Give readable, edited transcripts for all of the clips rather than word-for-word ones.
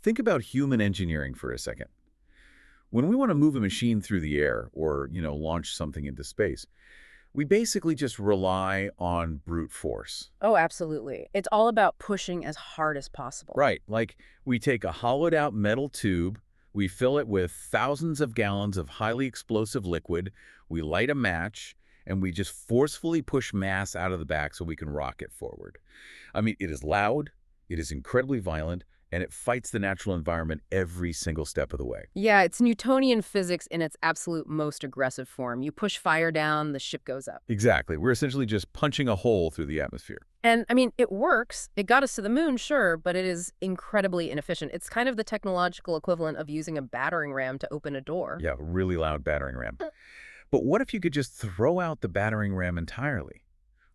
Think about human engineering for a second. When we want to move a machine through the air or, launch something into space, we basically just rely on brute force. Oh, absolutely. It's all about pushing as hard as possible. Right, like we take a hollowed out metal tube, we fill it with thousands of gallons of highly explosive liquid, we light a match, and we just forcefully push mass out of the back so we can rocket forward. I mean, it is loud, it is incredibly violent, and it fights the natural environment every single step of the way. Yeah, it's Newtonian physics in its absolute most aggressive form. You push fire down, the ship goes up. Exactly. We're essentially just punching a hole through the atmosphere. And, I mean, it works. It got us to the moon, sure, but it is incredibly inefficient. It's kind of the technological equivalent of using a battering ram to open a door. Yeah, a really loud battering ram. But what if you could just throw out the battering ram entirely?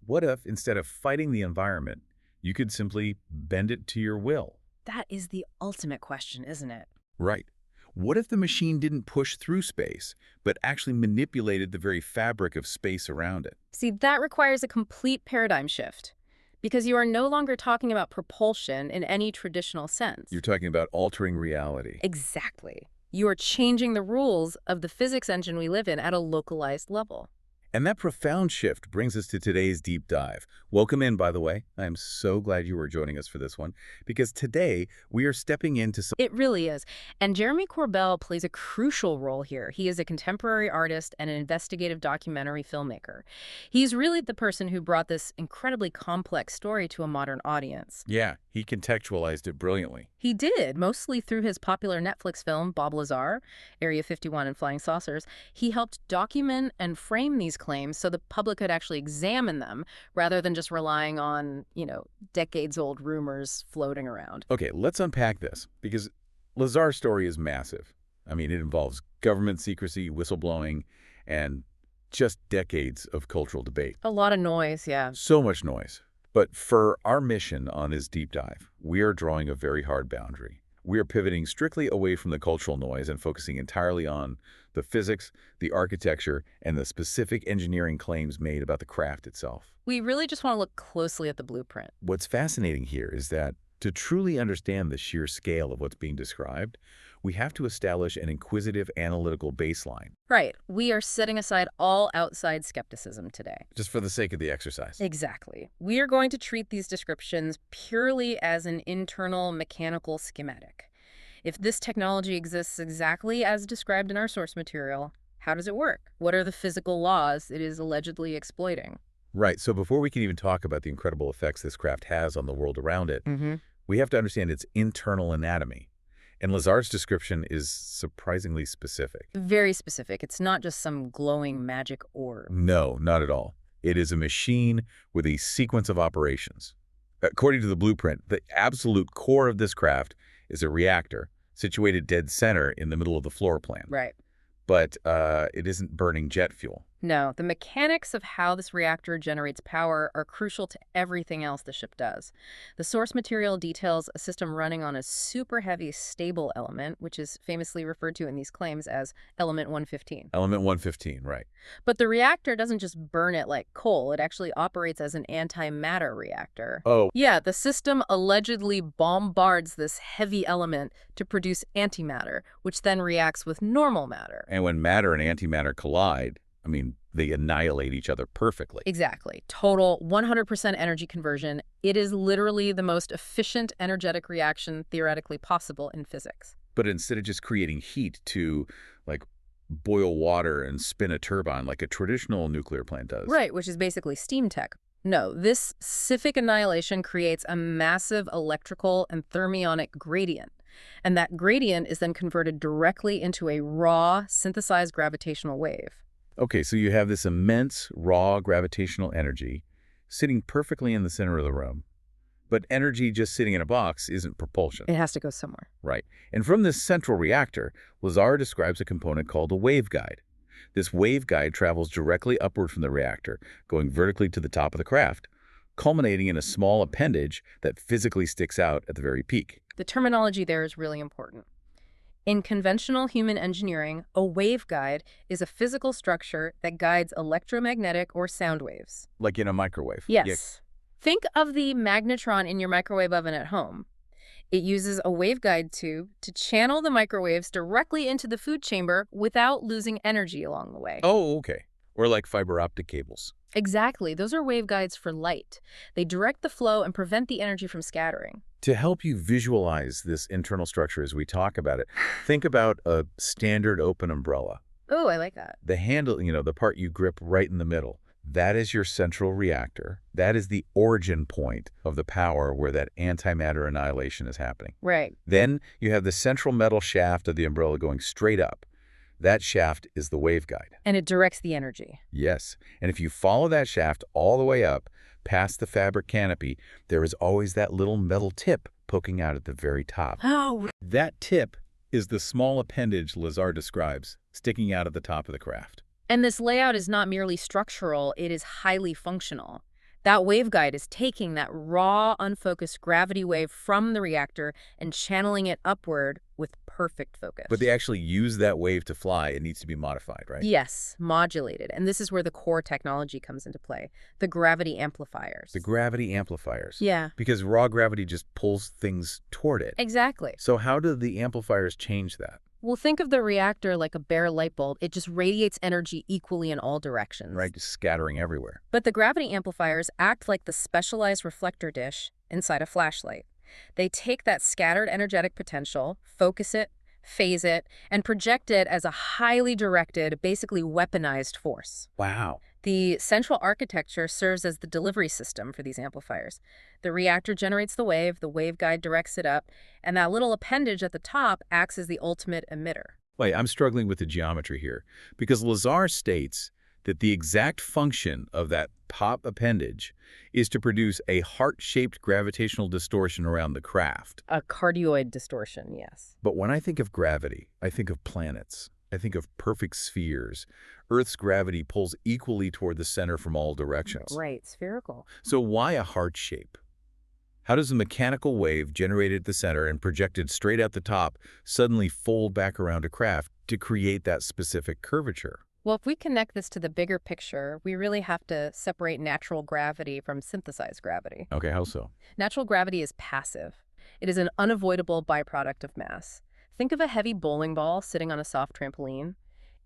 What if, instead of fighting the environment, you could simply bend it to your will? That is the ultimate question, isn't it? Right. What if the machine didn't push through space, but actually manipulated the very fabric of space around it? See, that requires a complete paradigm shift because you are no longer talking about propulsion in any traditional sense. You're talking about altering reality. Exactly. You are changing the rules of the physics engine we live in at a localized level. And that profound shift brings us to today's deep dive. Welcome in, by the way. I am so glad you were joining us for this one, because today we are stepping into some... It really is. And Jeremy Corbell plays a crucial role here. He is a contemporary artist and an investigative documentary filmmaker. He's really the person who brought this incredibly complex story to a modern audience. Yeah, he contextualized it brilliantly. He did, mostly through his popular Netflix film, Bob Lazar, Area 51 and Flying Saucers. He helped document and frame these claims so the public could actually examine them rather than just relying on, decades-old rumors floating around. Okay, let's unpack this, because Lazar's story is massive. I mean, it involves government secrecy, whistleblowing, and just decades of cultural debate. A lot of noise, yeah. So much noise. But for our mission on this deep dive, we are drawing a very hard boundary. We are pivoting strictly away from the cultural noise and focusing entirely on the physics, the architecture, and the specific engineering claims made about the craft itself. We really just want to look closely at the blueprint. What's fascinating here is that to truly understand the sheer scale of what's being described, we have to establish an inquisitive analytical baseline. Right. We are setting aside all outside skepticism today. Just for the sake of the exercise. Exactly. We are going to treat these descriptions purely as an internal mechanical schematic. If this technology exists exactly as described in our source material, how does it work? What are the physical laws it is allegedly exploiting? Right. So before we can even talk about the incredible effects this craft has on the world around it, we have to understand its internal anatomy. And Lazar's description is surprisingly specific. Very specific. It's not just some glowing magic orb. No, not at all. It is a machine with a sequence of operations. According to the blueprint, the absolute core of this craft is a reactor situated dead center in the middle of the floor plan. Right. But it isn't burning jet fuel. No, the mechanics of how this reactor generates power are crucial to everything else the ship does. The source material details a system running on a super heavy stable element, which is famously referred to in these claims as element 115. Element 115, right. But the reactor doesn't just burn it like coal. It actually operates as an antimatter reactor. Oh. Yeah, the system allegedly bombards this heavy element to produce antimatter, which then reacts with normal matter. And when matter and antimatter collide, I mean, they annihilate each other perfectly. Exactly. Total 100% energy conversion. It is literally the most efficient energetic reaction theoretically possible in physics. But instead of just creating heat to, boil water and spin a turbine like a traditional nuclear plant does. Right, which is basically steam tech. No, this specific annihilation creates a massive electrical and thermionic gradient. And that gradient is then converted directly into a raw, synthesized gravitational wave. Okay, so you have this immense, raw gravitational energy sitting perfectly in the center of the room. But energy just sitting in a box isn't propulsion. It has to go somewhere. Right. And from this central reactor, Lazar describes a component called a waveguide. This waveguide travels directly upward from the reactor, going vertically to the top of the craft, culminating in a small appendage that physically sticks out at the very peak. The terminology there is really important. In conventional human engineering, a waveguide is a physical structure that guides electromagnetic or sound waves. Like in a microwave. Yes. Think of the magnetron in your microwave oven at home. It uses a waveguide tube to channel the microwaves directly into the food chamber without losing energy along the way. Oh, okay. Or like fiber optic cables. Exactly. Those are waveguides for light. They direct the flow and prevent the energy from scattering. To help you visualize this internal structure as we talk about it, think about a standard open umbrella. Oh, I like that. The handle, the part you grip right in the middle, that is your central reactor. That is the origin point of the power where that antimatter annihilation is happening. Right. Then you have the central metal shaft of the umbrella going straight up. That shaft is the waveguide. And it directs the energy. Yes, and if you follow that shaft all the way up, past the fabric canopy, there is always that little metal tip poking out at the very top. Oh. That tip is the small appendage Lazar describes, sticking out at the top of the craft. And this layout is not merely structural, it is highly functional. That waveguide is taking that raw, unfocused gravity wave from the reactor and channeling it upward with perfect focus. But they actually use that wave to fly. It needs to be modified, right? Yes, modulated. And this is where the core technology comes into play, the gravity amplifiers. The gravity amplifiers. Yeah. Because raw gravity just pulls things toward it. Exactly. So how do the amplifiers change that? Well, think of the reactor like a bare light bulb. It just radiates energy equally in all directions. Right, just scattering everywhere. But the gravity amplifiers act like the specialized reflector dish inside a flashlight. They take that scattered energetic potential, focus it, phase it, and project it as a highly directed, basically weaponized force. Wow. The central architecture serves as the delivery system for these amplifiers. The reactor generates the waveguide directs it up, and that little appendage at the top acts as the ultimate emitter. Wait, I'm struggling with the geometry here, because Lazar states that the exact function of that top appendage is to produce a heart-shaped gravitational distortion around the craft. A cardioid distortion, yes. But when I think of gravity, I think of planets. I think of perfect spheres. Earth's gravity pulls equally toward the center from all directions. Right, spherical. So why a heart shape? How does a mechanical wave generated at the center and projected straight out the top suddenly fold back around a craft to create that specific curvature? Well, if we connect this to the bigger picture, we really have to separate natural gravity from synthesized gravity. Okay, how so? Natural gravity is passive. It is an unavoidable byproduct of mass. Think of a heavy bowling ball sitting on a soft trampoline.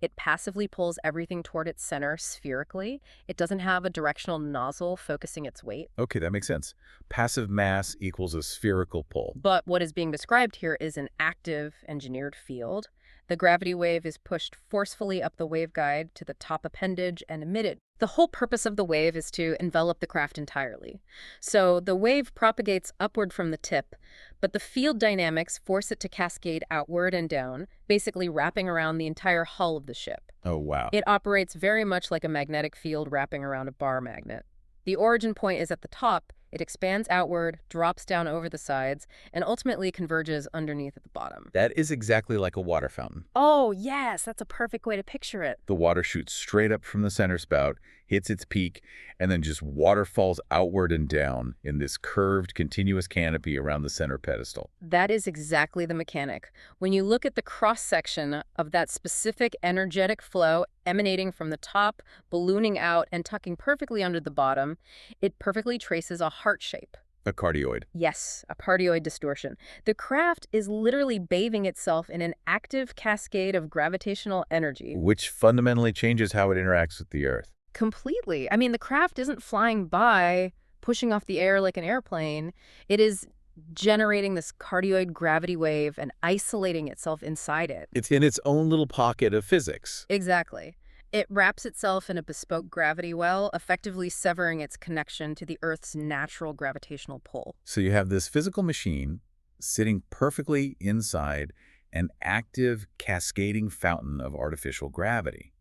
It passively pulls everything toward its center spherically. It doesn't have a directional nozzle focusing its weight. Okay, that makes sense. Passive mass equals a spherical pull. But what is being described here is an active engineered field. The gravity wave is pushed forcefully up the waveguide to the top appendage and emitted. The whole purpose of the wave is to envelop the craft entirely. So the wave propagates upward from the tip, but the field dynamics force it to cascade outward and down, basically wrapping around the entire hull of the ship. Oh, wow. It operates very much like a magnetic field wrapping around a bar magnet. The origin point is at the top. It expands outward, drops down over the sides, and ultimately converges underneath at the bottom. That is exactly like a water fountain. Oh, yes, that's a perfect way to picture it. The water shoots straight up from the center spout, hits its peak, and then just waterfalls outward and down in this curved, continuous canopy around the center pedestal. That is exactly the mechanic. When you look at the cross-section of that specific energetic flow emanating from the top, ballooning out, and tucking perfectly under the bottom, it perfectly traces a heart shape. A cardioid. Yes, a cardioid distortion. The craft is literally bathing itself in an active cascade of gravitational energy. Which fundamentally changes how it interacts with the Earth. Completely. I mean, the craft isn't flying by, pushing off the air like an airplane. It is generating this cardioid gravity wave and isolating itself inside it. It's in its own little pocket of physics. Exactly. It wraps itself in a bespoke gravity well, effectively severing its connection to the Earth's natural gravitational pull. So you have this physical machine sitting perfectly inside an active, cascading fountain of artificial gravity.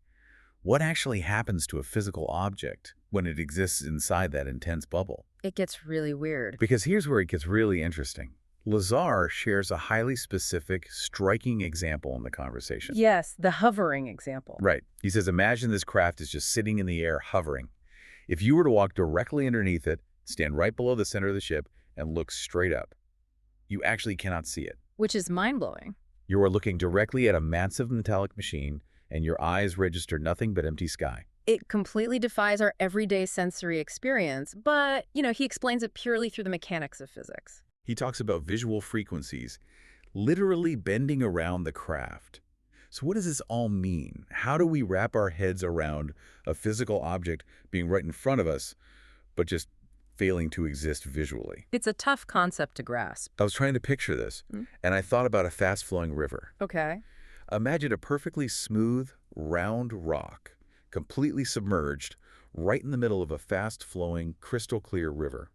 What actually happens to a physical object when it exists inside that intense bubble? It gets really weird. Because here's where it gets really interesting. Lazar shares a highly specific, striking example in the conversation. Yes, the hovering example. Right. He says, imagine this craft is just sitting in the air, hovering. If you were to walk directly underneath it, stand right below the center of the ship, and look straight up, you actually cannot see it. Which is mind-blowing. You are looking directly at a massive metallic machine, and your eyes register nothing but empty sky. It completely defies our everyday sensory experience, but, he explains it purely through the mechanics of physics. He talks about visual frequencies literally bending around the craft. So what does this all mean? How do we wrap our heads around a physical object being right in front of us, but just failing to exist visually? It's a tough concept to grasp. I was trying to picture this, Mm. and I thought about a fast-flowing river. Okay. Imagine a perfectly smooth, round rock, completely submerged, right in the middle of a fast-flowing, crystal-clear river.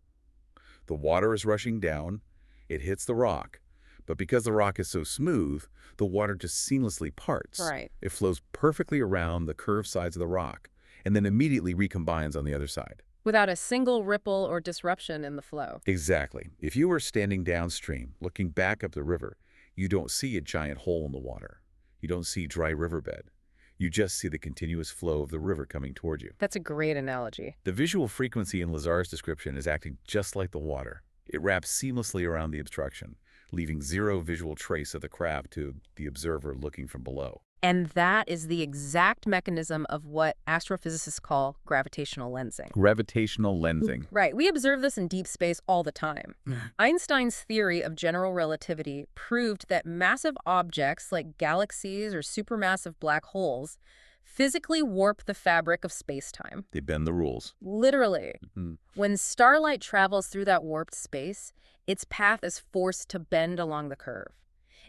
The water is rushing down, it hits the rock, but because the rock is so smooth, the water just seamlessly parts. Right. It flows perfectly around the curved sides of the rock, and then immediately recombines on the other side. Without a single ripple or disruption in the flow. Exactly. If you were standing downstream, looking back up the river, you don't see a giant hole in the water. You don't see dry riverbed. You just see the continuous flow of the river coming toward you. That's a great analogy. The visual frequency in Lazar's description is acting just like the water. It wraps seamlessly around the obstruction, leaving zero visual trace of the craft to the observer looking from below. And that is the exact mechanism of what astrophysicists call gravitational lensing. Gravitational lensing. Right. We observe this in deep space all the time. Einstein's theory of general relativity proved that massive objects like galaxies or supermassive black holes physically warp the fabric of space-time. They bend the rules. Literally. Mhm. When starlight travels through that warped space, its path is forced to bend along the curve.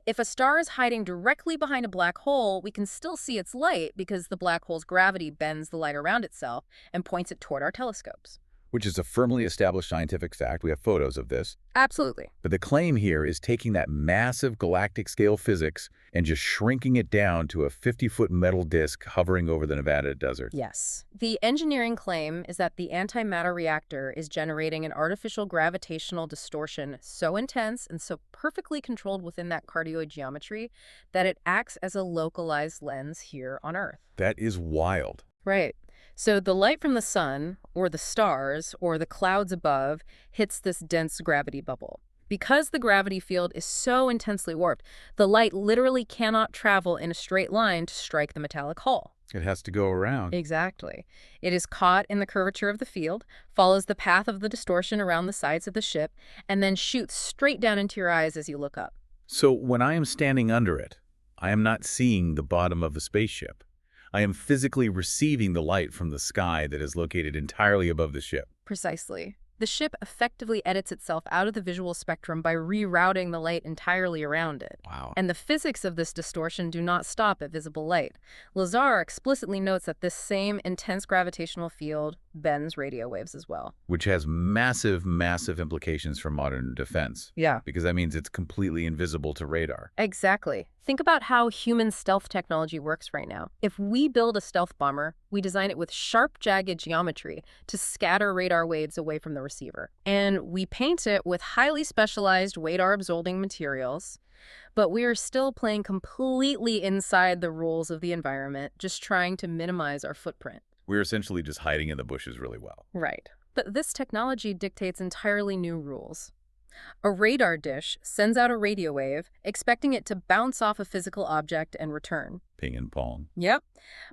If a star is hiding directly behind a black hole, we can still see its light because the black hole's gravity bends the light around itself and points it toward our telescopes. Which is a firmly established scientific fact. We have photos of this. Absolutely. But the claim here is taking that massive galactic scale physics and just shrinking it down to a 50-foot metal disc hovering over the Nevada desert. Yes. The engineering claim is that the antimatter reactor is generating an artificial gravitational distortion so intense and so perfectly controlled within that cardioid geometry that it acts as a localized lens here on Earth. That is wild. Right. So the light from the sun, or the stars, or the clouds above hits this dense gravity bubble. Because the gravity field is so intensely warped, the light literally cannot travel in a straight line to strike the metallic hull. It has to go around. Exactly. It is caught in the curvature of the field, follows the path of the distortion around the sides of the ship, and then shoots straight down into your eyes as you look up. So when I am standing under it, I am not seeing the bottom of the spaceship. I am physically receiving the light from the sky that is located entirely above the ship. Precisely. The ship effectively edits itself out of the visual spectrum by rerouting the light entirely around it. Wow. And the physics of this distortion do not stop at visible light. Lazar explicitly notes that this same intense gravitational field bends radio waves as well. Which has massive, massive implications for modern defense. Yeah. Because that means it's completely invisible to radar. Exactly. Think about how human stealth technology works right now. If we build a stealth bomber, we design it with sharp, jagged geometry to scatter radar waves away from the receiver. And we paint it with highly specialized radar-absorbing materials, but we are still playing completely inside the rules of the environment, just trying to minimize our footprint. We're essentially just hiding in the bushes really well. Right. But this technology dictates entirely new rules. A radar dish sends out a radio wave, expecting it to bounce off a physical object and return. Ping and pong. Yep.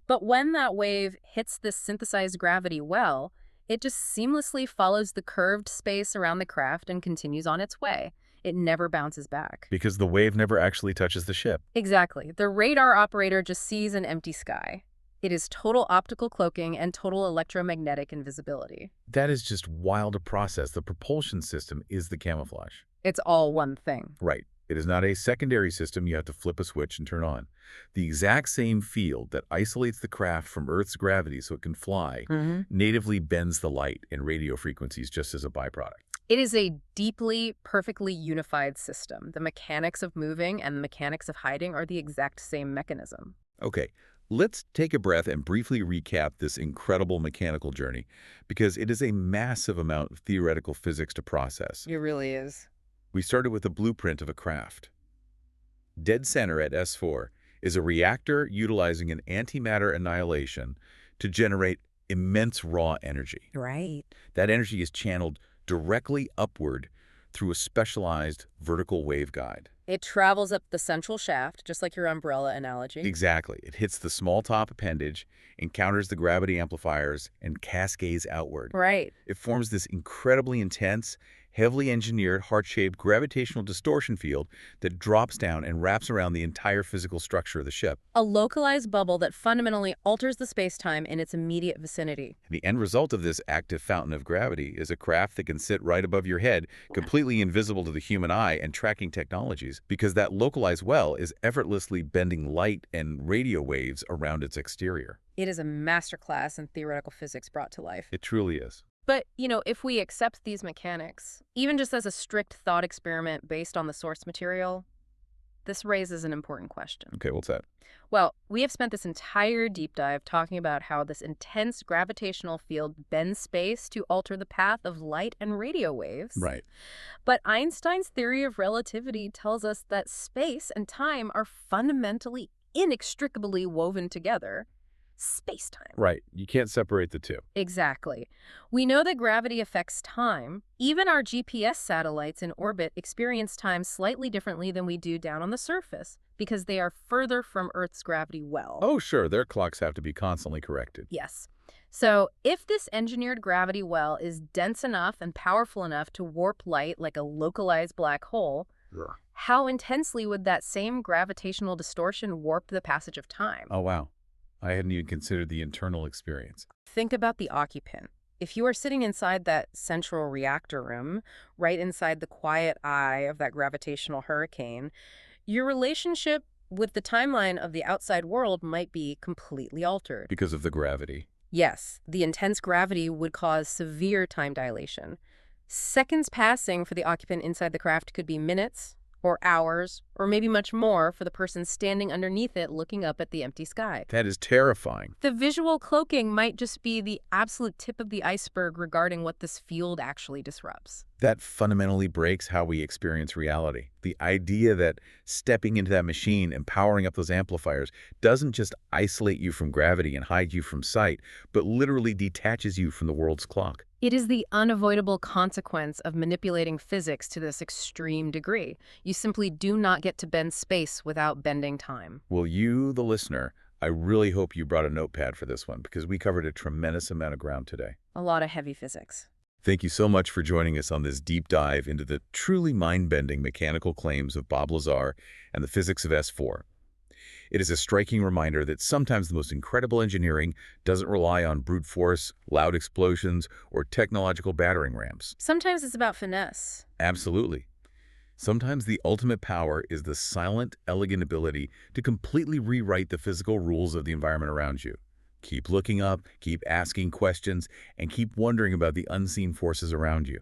But when that wave hits this synthesized gravity well, it just seamlessly follows the curved space around the craft and continues on its way. It never bounces back. Because the wave never actually touches the ship. Exactly. The radar operator just sees an empty sky. It is total optical cloaking and total electromagnetic invisibility. That is just wild to process. The propulsion system is the camouflage. It's all one thing. Right. It is not a secondary system you have to flip a switch and turn on. The exact same field that isolates the craft from Earth's gravity so it can fly natively bends the light and radio frequencies just as a byproduct. It is a deeply, perfectly unified system. The mechanics of moving and the mechanics of hiding are the exact same mechanism. Okay, let's take a breath and briefly recap this incredible mechanical journey, because it is a massive amount of theoretical physics to process. It really is. We started with a blueprint of a craft. Dead center at S-4 is a reactor utilizing an antimatter annihilation to generate immense raw energy. Right. That energy is channeled directly upward through a specialized vertical waveguide. It travels up the central shaft, just like your umbrella analogy. Exactly. It hits the small top appendage, encounters the gravity amplifiers, and cascades outward. Right. It forms this incredibly intense heavily engineered, heart-shaped gravitational distortion field that drops down and wraps around the entire physical structure of the ship. A localized bubble that fundamentally alters the space-time in its immediate vicinity. The end result of this active fountain of gravity is a craft that can sit right above your head, completely invisible to the human eye and tracking technologies, because that localized well is effortlessly bending light and radio waves around its exterior. It is a masterclass in theoretical physics brought to life. It truly is. But, if we accept these mechanics, even just as a strict thought experiment based on the source material, this raises an important question. Okay, what's that? Well, we have spent this entire deep dive talking about how this intense gravitational field bends space to alter the path of light and radio waves. Right. But Einstein's theory of relativity tells us that space and time are fundamentally, inextricably woven together. Space-time. Right. You can't separate the two. Exactly. We know that gravity affects time. Even our GPS satellites in orbit experience time slightly differently than we do down on the surface because they are further from Earth's gravity well. Oh, sure. Their clocks have to be constantly corrected. Yes. So if this engineered gravity well is dense enough and powerful enough to warp light like a localized black hole, Sure. how intensely would that same gravitational distortion warp the passage of time? Oh, wow. I hadn't even considered the internal experience. Think about the occupant. If you are sitting inside that central reactor room, right inside the quiet eye of that gravitational hurricane, your relationship with the timeline of the outside world might be completely altered. Because of the gravity. Yes, the intense gravity would cause severe time dilation. Seconds passing for the occupant inside the craft could be minutes, or hours, or maybe much more for the person standing underneath it looking up at the empty sky. That is terrifying. The visual cloaking might just be the absolute tip of the iceberg regarding what this field actually disrupts. That fundamentally breaks how we experience reality. The idea that stepping into that machine and powering up those amplifiers doesn't just isolate you from gravity and hide you from sight, but literally detaches you from the world's clock. It is the unavoidable consequence of manipulating physics to this extreme degree. You simply do not get to bend space without bending time. Well, you, the listener, I really hope you brought a notepad for this one because we covered a tremendous amount of ground today. A lot of heavy physics. Thank you so much for joining us on this deep dive into the truly mind-bending mechanical claims of Bob Lazar and the physics of S-4. It is a striking reminder that sometimes the most incredible engineering doesn't rely on brute force, loud explosions, or technological battering rams. Sometimes it's about finesse. Absolutely. Sometimes the ultimate power is the silent, elegant ability to completely rewrite the physical rules of the environment around you. Keep looking up, keep asking questions, and keep wondering about the unseen forces around you.